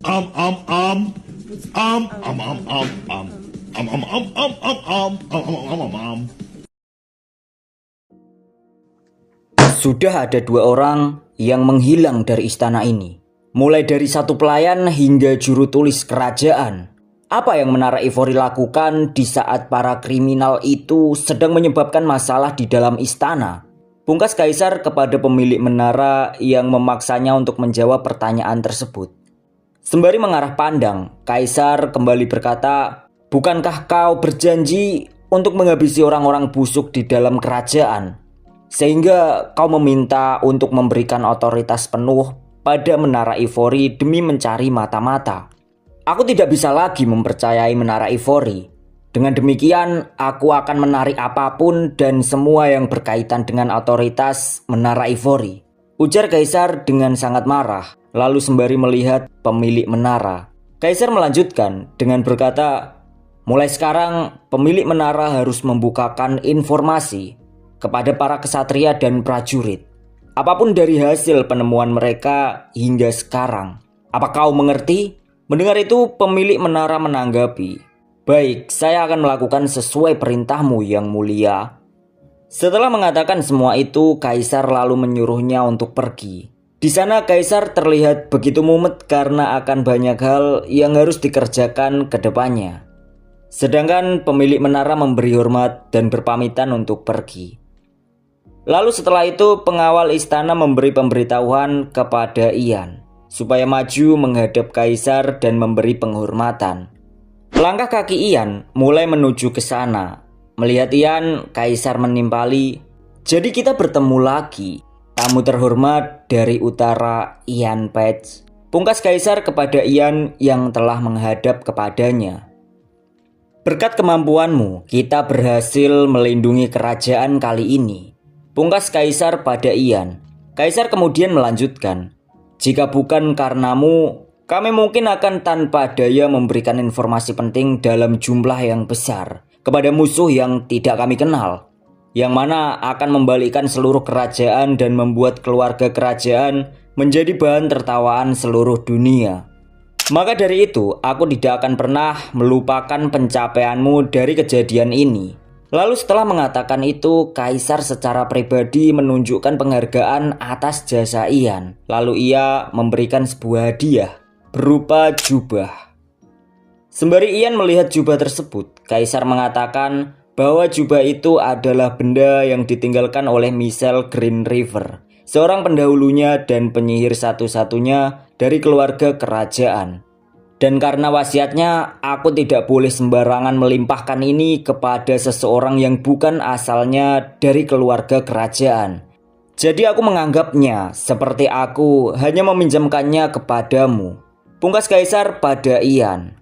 Um um um um um um um um um um um um um um. Sudah ada dua orang yang menghilang dari istana ini. Mulai dari satu pelayan hingga juru tulis kerajaan. Apa yang Menara Ivory lakukan di saat para kriminal itu sedang menyebabkan masalah di dalam istana? Pungkas Kaisar kepada pemilik menara yang memaksanya untuk menjawab pertanyaan tersebut. Sembari mengarah pandang, Kaisar kembali berkata, "Bukankah kau berjanji untuk menghabisi orang-orang busuk di dalam kerajaan? Sehingga kau meminta untuk memberikan otoritas penuh pada Menara Ivory demi mencari mata-mata. Aku tidak bisa lagi mempercayai Menara Ivory. Dengan demikian, aku akan menarik apapun dan semua yang berkaitan dengan otoritas Menara Ivory," ujar Kaisar dengan sangat marah. Lalu sembari melihat pemilik menara, Kaisar melanjutkan dengan berkata, "Mulai sekarang, pemilik menara harus membukakan informasi kepada para kesatria dan prajurit. Apapun dari hasil penemuan mereka hingga sekarang. Apa kau mengerti?" Mendengar itu, pemilik menara menanggapi, "Baik, saya akan melakukan sesuai perintahmu yang mulia." Setelah mengatakan semua itu, Kaisar lalu menyuruhnya untuk pergi. Di sana Kaisar terlihat begitu mumet karena akan banyak hal yang harus dikerjakan ke depannya. Sedangkan pemilik menara memberi hormat dan berpamitan untuk pergi. Lalu setelah itu pengawal istana memberi pemberitahuan kepada Ian supaya maju menghadap Kaisar dan memberi penghormatan. Langkah kaki Ian mulai menuju ke sana. Melihat Ian, Kaisar menimpali, "Jadi kita bertemu lagi, tamu terhormat dari utara, Ian Page," pungkas Kaisar kepada Ian yang telah menghadap kepadanya. "Berkat kemampuanmu, kita berhasil melindungi kerajaan kali ini," pungkas Kaisar pada Ian. Kaisar kemudian melanjutkan, "Jika bukan karenamu, kami mungkin akan tanpa daya memberikan informasi penting dalam jumlah yang besar kepada musuh yang tidak kami kenal, yang mana akan membalikkan seluruh kerajaan dan membuat keluarga kerajaan menjadi bahan tertawaan seluruh dunia. Maka dari itu, aku tidak akan pernah melupakan pencapaianmu dari kejadian ini." Lalu setelah mengatakan itu, Kaisar secara pribadi menunjukkan penghargaan atas jasa Ian. Lalu ia memberikan sebuah hadiah berupa jubah. Sembari Ian melihat jubah tersebut, Kaisar mengatakan bahwa jubah itu adalah benda yang ditinggalkan oleh Michel Green River, seorang pendahulunya dan penyihir satu-satunya dari keluarga kerajaan. Dan karena wasiatnya, aku tidak boleh sembarangan melimpahkan ini kepada seseorang yang bukan asalnya dari keluarga kerajaan. Jadi aku menganggapnya seperti aku hanya meminjamkannya kepadamu," pungkas Kaisar pada Ian.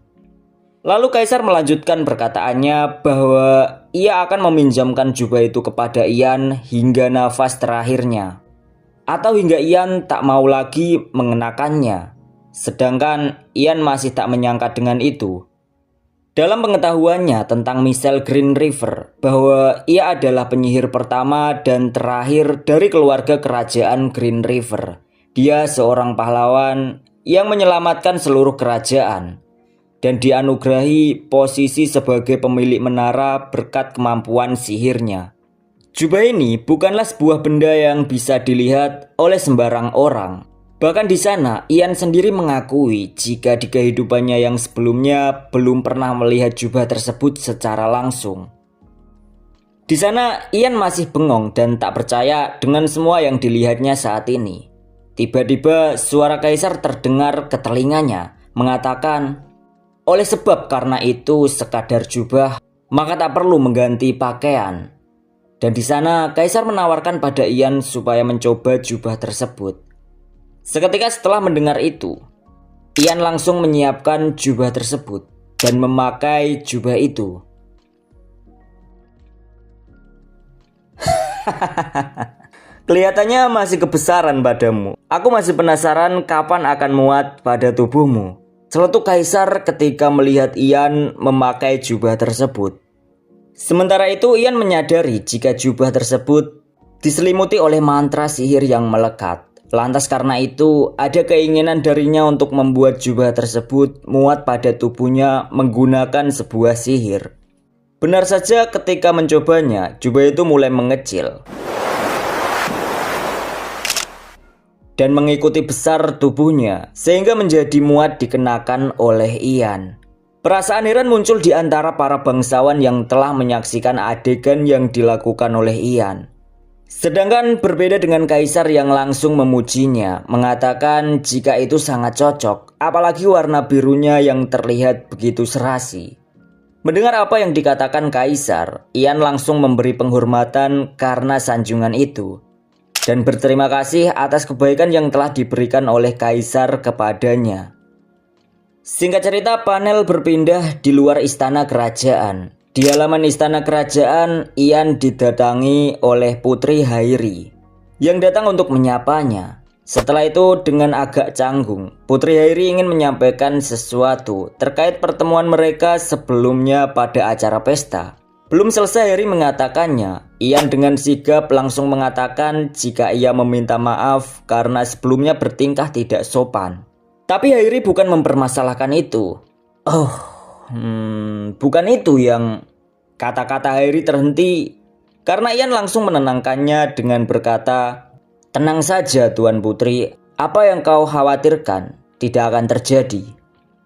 Lalu Kaisar melanjutkan perkataannya bahwa ia akan meminjamkan jubah itu kepada Ian hingga nafas terakhirnya, atau hingga Ian tak mau lagi mengenakannya. Sedangkan Ian masih tak menyangka dengan itu. Dalam pengetahuannya tentang Michel Green River, bahwa ia adalah penyihir pertama dan terakhir dari keluarga kerajaan Green River. Dia seorang pahlawan yang menyelamatkan seluruh kerajaan dan dianugerahi posisi sebagai pemilik menara berkat kemampuan sihirnya. Jubah ini bukanlah sebuah benda yang bisa dilihat oleh sembarang orang. Bahkan di sana, Ian sendiri mengakui jika di kehidupannya yang sebelumnya belum pernah melihat jubah tersebut secara langsung. Di sana, Ian masih bengong dan tak percaya dengan semua yang dilihatnya saat ini. Tiba-tiba suara Kaisar terdengar ke telinganya, mengatakan, "Oleh sebab karena itu sekadar jubah, maka tak perlu mengganti pakaian." Dan di sana, Kaisar menawarkan pada Ian supaya mencoba jubah tersebut. Seketika setelah mendengar itu, Ian langsung menyiapkan jubah tersebut dan memakai jubah itu. Kelihatannya masih kebesaran padamu. Aku masih penasaran kapan akan muat pada tubuhmu, celetuk Kaisar ketika melihat Ian memakai jubah tersebut. Sementara itu Ian menyadari jika jubah tersebut diselimuti oleh mantra sihir yang melekat. Lantas karena itu, ada keinginan darinya untuk membuat jubah tersebut muat pada tubuhnya menggunakan sebuah sihir. Benar saja ketika mencobanya, jubah itu mulai mengecil dan mengikuti besar tubuhnya sehingga menjadi muat dikenakan oleh Ian. Perasaan heran muncul di antara para bangsawan yang telah menyaksikan adegan yang dilakukan oleh Ian. Sedangkan berbeda dengan kaisar yang langsung memujinya, mengatakan jika itu sangat cocok, apalagi warna birunya yang terlihat begitu serasi. Mendengar apa yang dikatakan kaisar, Ian langsung memberi penghormatan karena sanjungan itu dan berterima kasih atas kebaikan yang telah diberikan oleh kaisar kepadanya. Singkat cerita, panel berpindah di luar istana kerajaan. Di halaman istana kerajaan, Ian didatangi oleh Putri Hairi yang datang untuk menyapanya. Setelah itu dengan agak canggung, Putri Hairi ingin menyampaikan sesuatu terkait pertemuan mereka sebelumnya pada acara pesta. Belum selesai Hairi mengatakannya, Ian dengan sigap langsung mengatakan jika ia meminta maaf karena sebelumnya bertingkah tidak sopan. Tapi Hairi bukan mempermasalahkan itu. Bukan itu yang... Kata-kata Hairi terhenti karena Ian langsung menenangkannya dengan berkata, "Tenang saja Tuan Putri, apa yang kau khawatirkan tidak akan terjadi."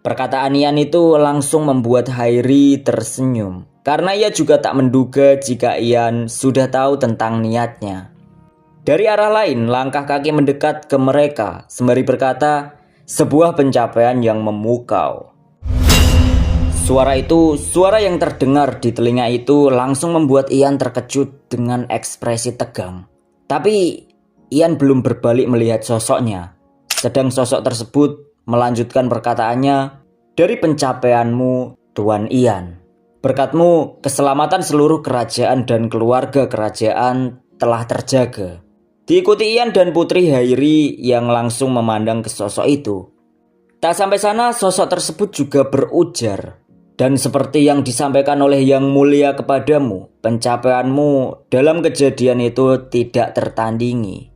Perkataan Ian itu langsung membuat Hairi tersenyum karena ia juga tak menduga jika Ian sudah tahu tentang niatnya. Dari arah lain, langkah kaki mendekat ke mereka sembari berkata, "Sebuah pencapaian yang memukau." Suara yang terdengar di telinga itu langsung membuat Ian terkejut dengan ekspresi tegang. Tapi Ian belum berbalik melihat sosoknya. Sedang sosok tersebut melanjutkan perkataannya, "Dari pencapaianmu, Tuan Ian. Berkatmu, keselamatan seluruh kerajaan dan keluarga kerajaan telah terjaga." Diikuti Ian dan Putri Hairi yang langsung memandang ke sosok itu. Tak sampai sana, sosok tersebut juga berujar, "Dan seperti yang disampaikan oleh Yang Mulia kepadamu, pencapaianmu dalam kejadian itu tidak tertandingi."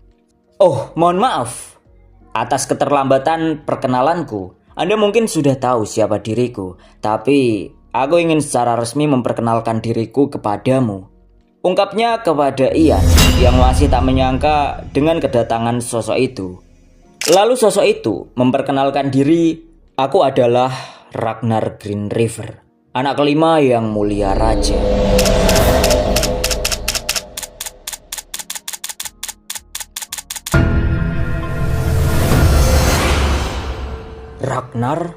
"Oh, mohon maaf atas keterlambatan perkenalanku. Anda mungkin sudah tahu siapa diriku, tapi aku ingin secara resmi memperkenalkan diriku kepadamu," ungkapnya kepada Ian yang masih tak menyangka dengan kedatangan sosok itu. Lalu sosok itu memperkenalkan diri, "Aku adalah Ragnar Greenriver, anak kelima Yang Mulia Raja." Ragnar?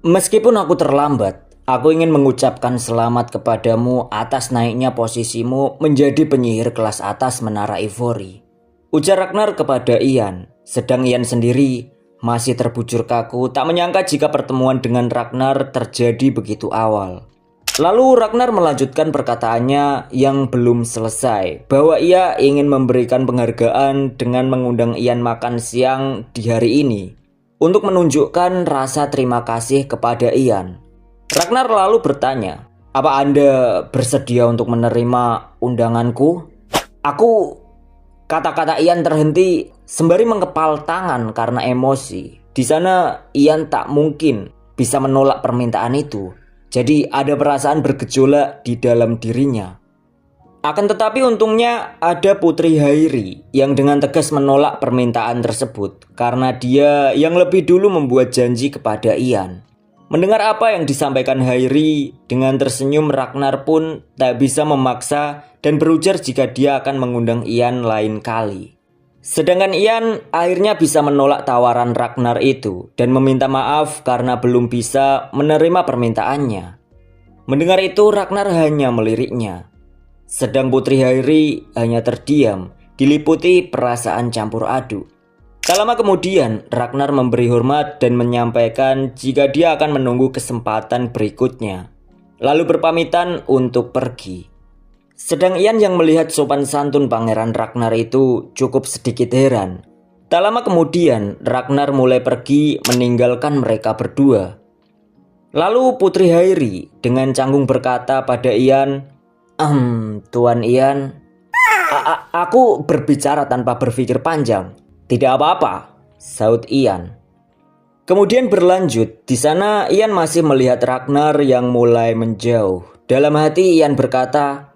Meskipun aku terlambat, aku ingin mengucapkan selamat kepadamu atas naiknya posisimu menjadi penyihir kelas atas Menara Ivory, ujar Ragnar kepada Ian. Sedang Ian sendiri masih terbujur kaku, tak menyangka jika pertemuan dengan Ragnar terjadi begitu awal. Lalu Ragnar melanjutkan perkataannya yang belum selesai, bahwa ia ingin memberikan penghargaan dengan mengundang Ian makan siang di hari ini untuk menunjukkan rasa terima kasih kepada Ian. Ragnar lalu bertanya, "Apa Anda bersedia untuk menerima undanganku?" Kata-kata Ian terhenti sembari mengepal tangan karena emosi. Di sana Ian tak mungkin bisa menolak permintaan itu. Jadi ada perasaan bergejolak di dalam dirinya. Akan tetapi untungnya ada Putri Hairi yang dengan tegas menolak permintaan tersebut karena dia yang lebih dulu membuat janji kepada Ian. Mendengar apa yang disampaikan Hairi, dengan tersenyum Ragnar pun tak bisa memaksa dan berujar jika dia akan mengundang Ian lain kali. Sedangkan Ian akhirnya bisa menolak tawaran Ragnar itu dan meminta maaf karena belum bisa menerima permintaannya. Mendengar itu Ragnar hanya meliriknya. Sedang Putri Hairi hanya terdiam, diliputi perasaan campur aduk. Tak lama kemudian Ragnar memberi hormat dan menyampaikan jika dia akan menunggu kesempatan berikutnya, lalu berpamitan untuk pergi. Sedang Ian yang melihat sopan santun Pangeran Ragnar itu cukup sedikit heran. Tak lama kemudian Ragnar mulai pergi meninggalkan mereka berdua. Lalu Putri Hairi dengan canggung berkata pada Ian, Tuan Ian, Aku berbicara tanpa berpikir panjang. Tidak apa-apa, saut Ian. Kemudian berlanjut, di sana Ian masih melihat Ragnar yang mulai menjauh. Dalam hati Ian berkata,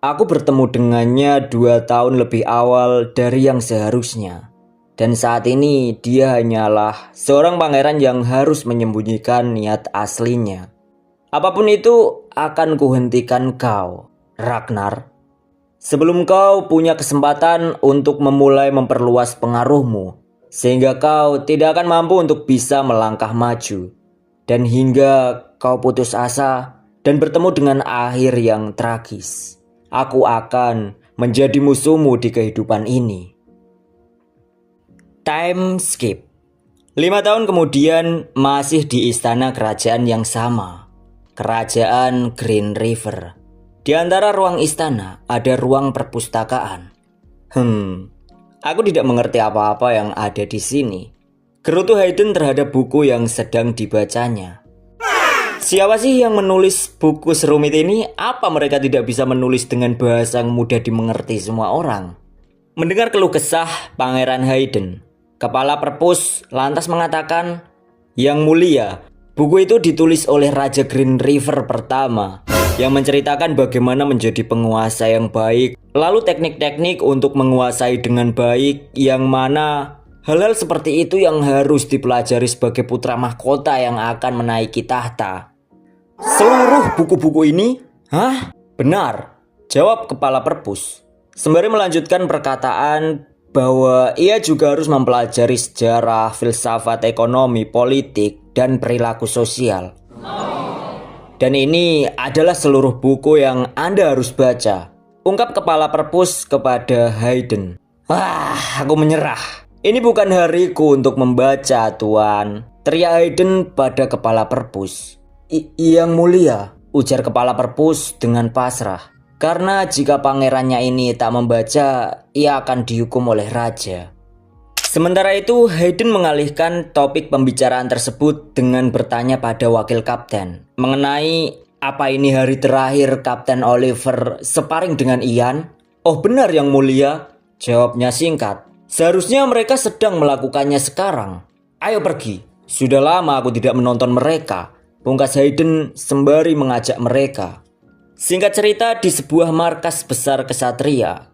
aku bertemu dengannya 2 tahun lebih awal dari yang seharusnya. Dan saat ini dia hanyalah seorang pangeran yang harus menyembunyikan niat aslinya. Apapun itu akan kuhentikan kau, Ragnar. Sebelum kau punya kesempatan untuk memulai memperluas pengaruhmu. Sehingga kau tidak akan mampu untuk bisa melangkah maju. Dan hingga kau putus asa dan bertemu dengan akhir yang tragis. Aku akan menjadi musuhmu di kehidupan ini. Time skip. 5 tahun kemudian masih di istana kerajaan yang sama. Kerajaan Green River. Di antara ruang istana ada ruang perpustakaan. Aku tidak mengerti apa-apa yang ada di sini. Gerutu Hayden terhadap buku yang sedang dibacanya. Siapa sih yang menulis buku serumit ini? Apa mereka tidak bisa menulis dengan bahasa yang mudah dimengerti semua orang? Mendengar keluh kesah Pangeran Hayden, Kepala Perpus lantas mengatakan, Yang mulia, buku itu ditulis oleh Raja Green River pertama, yang menceritakan bagaimana menjadi penguasa yang baik, lalu teknik-teknik untuk menguasai dengan baik, yang mana hal-hal seperti itu yang harus dipelajari sebagai putra mahkota yang akan menaiki tahta. Seluruh buku-buku ini? Hah? Benar, jawab Kepala Perpus. Sembari melanjutkan perkataan bahwa ia juga harus mempelajari sejarah, filsafat ekonomi, politik, dan perilaku sosial. Dan ini adalah seluruh buku yang Anda harus baca, ungkap Kepala Perpus kepada Hayden. Aku menyerah. Ini bukan hariku untuk membaca, Tuan, teriak Hayden pada Kepala Perpus. Yang mulia, ujar Kepala Perpus dengan pasrah. Karena jika pangerannya ini tak membaca, ia akan dihukum oleh raja. Sementara itu, Hayden mengalihkan topik pembicaraan tersebut dengan bertanya pada wakil kapten mengenai apa ini hari terakhir Kapten Oliver sparring dengan Ian. Oh benar yang mulia, jawabnya singkat. Seharusnya mereka sedang melakukannya sekarang. Ayo pergi, sudah lama aku tidak menonton mereka, pungkas Hayden sembari mengajak mereka. Singkat cerita, di sebuah markas besar kesatria,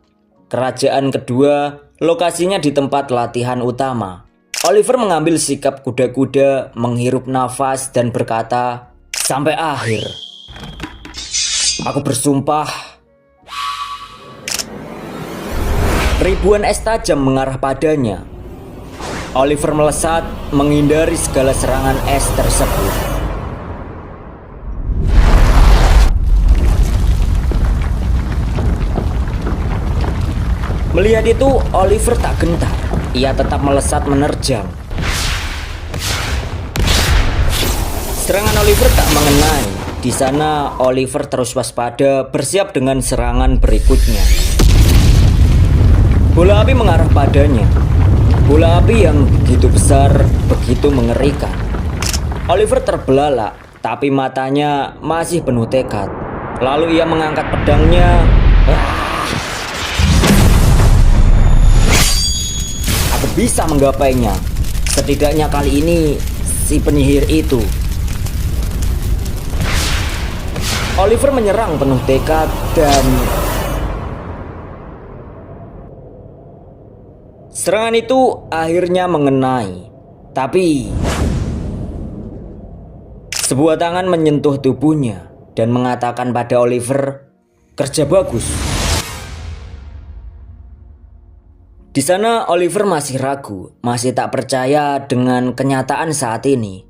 kerajaan kedua, lokasinya di tempat latihan utama. Oliver mengambil sikap kuda-kuda, menghirup nafas dan berkata, sampai akhir. Aku bersumpah. Ribuan es tajam mengarah padanya. Oliver melesat, menghindari segala serangan es tersebut. Melihat itu, Oliver tak gentar. Ia tetap melesat menerjang. Serangan Oliver tak mengenai. Di sana, Oliver terus waspada, bersiap dengan serangan berikutnya. Bola api mengarah padanya. Bola api yang begitu besar, begitu mengerikan. Oliver terbelalak, tapi matanya masih penuh tekad. Lalu ia mengangkat pedangnya. Bisa menggapainya. Setidaknya kali ini si penyihir itu. Oliver menyerang penuh tekad dan serangan itu akhirnya mengenai. Tapi sebuah tangan menyentuh tubuhnya dan mengatakan pada Oliver, kerja bagus. Di sana Oliver masih ragu, masih tak percaya dengan kenyataan saat ini.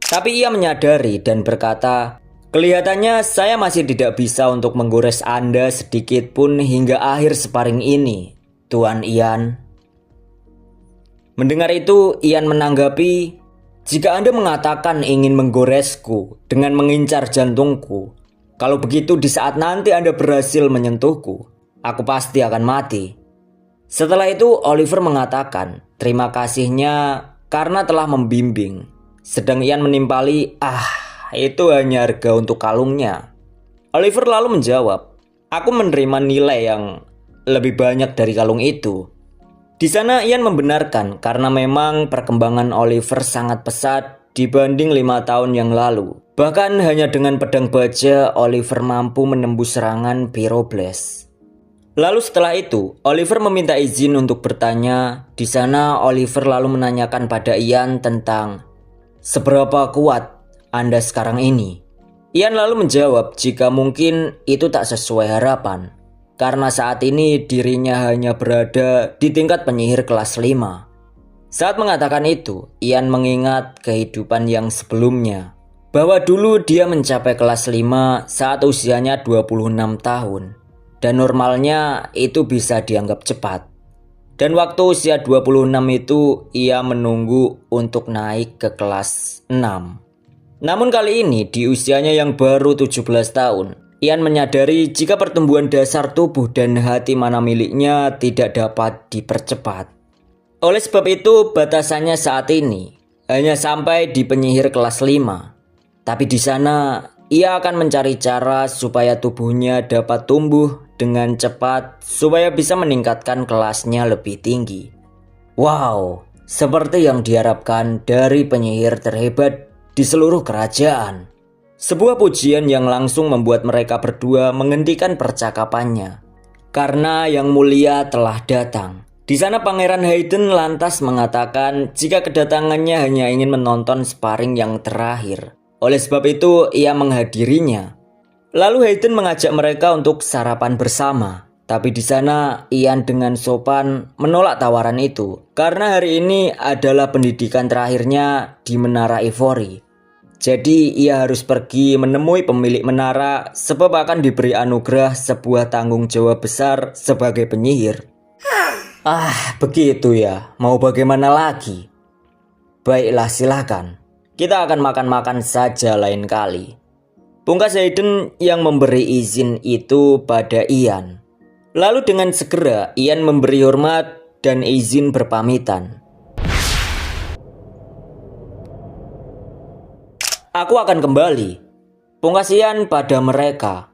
Tapi ia menyadari dan berkata, kelihatannya saya masih tidak bisa untuk menggores Anda sedikit pun hingga akhir sparring ini, Tuan Ian. Mendengar itu, Ian menanggapi, jika Anda mengatakan ingin menggoresku dengan mengincar jantungku, kalau begitu di saat nanti Anda berhasil menyentuhku, aku pasti akan mati. Setelah itu Oliver mengatakan terima kasihnya karena telah membimbing. Sedang Ian menimpali, itu hanya harga untuk kalungnya. Oliver lalu menjawab, aku menerima nilai yang lebih banyak dari kalung itu. Di sana Ian membenarkan karena memang perkembangan Oliver sangat pesat dibanding 5 tahun yang lalu. Bahkan hanya dengan pedang baja Oliver mampu menembus serangan Pyroblast. Lalu setelah itu Oliver meminta izin untuk bertanya. Di sana Oliver lalu menanyakan pada Ian tentang seberapa kuat Anda sekarang ini. Ian lalu menjawab jika mungkin itu tak sesuai harapan. Karena saat ini dirinya hanya berada di tingkat penyihir kelas 5. Saat mengatakan itu, Ian mengingat kehidupan yang sebelumnya. Bahwa dulu dia mencapai kelas 5 saat usianya 26 tahun. Dan normalnya itu bisa dianggap cepat. Dan waktu usia 26 itu ia menunggu untuk naik ke kelas 6. Namun kali ini di usianya yang baru 17 tahun, Ian menyadari jika pertumbuhan dasar tubuh dan hati mana miliknya tidak dapat dipercepat. Oleh sebab itu batasannya saat ini hanya sampai di penyihir kelas 5. Tapi di sana ia akan mencari cara supaya tubuhnya dapat tumbuh dengan cepat supaya bisa meningkatkan kelasnya lebih tinggi. Wow, seperti yang diharapkan dari penyihir terhebat di seluruh kerajaan. Sebuah pujian yang langsung membuat mereka berdua menghentikan percakapannya. Karena yang mulia telah datang. Di sana Pangeran Hayden lantas mengatakan jika kedatangannya hanya ingin menonton sparring yang terakhir. Oleh sebab itu ia menghadirinya. Lalu Hayden mengajak mereka untuk sarapan bersama. Tapi di sana Ian dengan sopan menolak tawaran itu. Karena hari ini adalah pendidikan terakhirnya di Menara Ivory. Jadi ia harus pergi menemui pemilik menara sebab akan diberi anugerah sebuah tanggung jawab besar sebagai penyihir. Begitu ya. Mau bagaimana lagi? Baiklah silakan. Kita akan makan-makan saja lain kali. Pungkas Hayden yang memberi izin itu pada Ian. Lalu dengan segera Ian memberi hormat dan izin berpamitan. Aku akan kembali. Pungkas Ian pada mereka.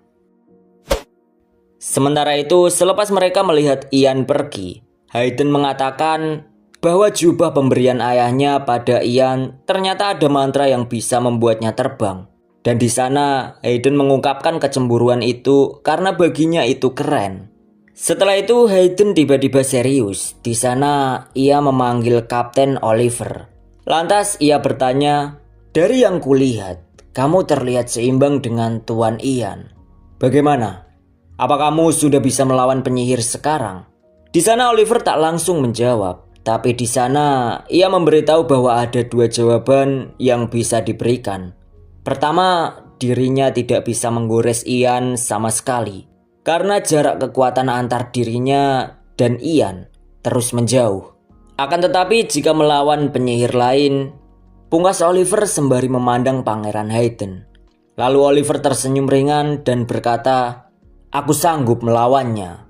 Sementara itu, selepas mereka melihat Ian pergi, Hayden mengatakan bahwa jubah pemberian ayahnya pada Ian ternyata ada mantra yang bisa membuatnya terbang. Dan di sana, Hayden mengungkapkan kecemburuan itu karena baginya itu keren. Setelah itu, Hayden tiba-tiba serius. Di sana, ia memanggil Kapten Oliver. Lantas ia bertanya, dari yang kulihat, kamu terlihat seimbang dengan Tuan Ian. Bagaimana? Apa kamu sudah bisa melawan penyihir sekarang? Di sana Oliver tak langsung menjawab, tapi di sana ia memberitahu bahwa ada 2 jawaban yang bisa diberikan. Pertama, dirinya tidak bisa menggores Ian sama sekali, karena jarak kekuatan antar dirinya dan Ian terus menjauh. Akan tetapi jika melawan penyihir lain, pungkas Oliver sembari memandang Pangeran Hayden. Lalu Oliver tersenyum ringan dan berkata, aku sanggup melawannya.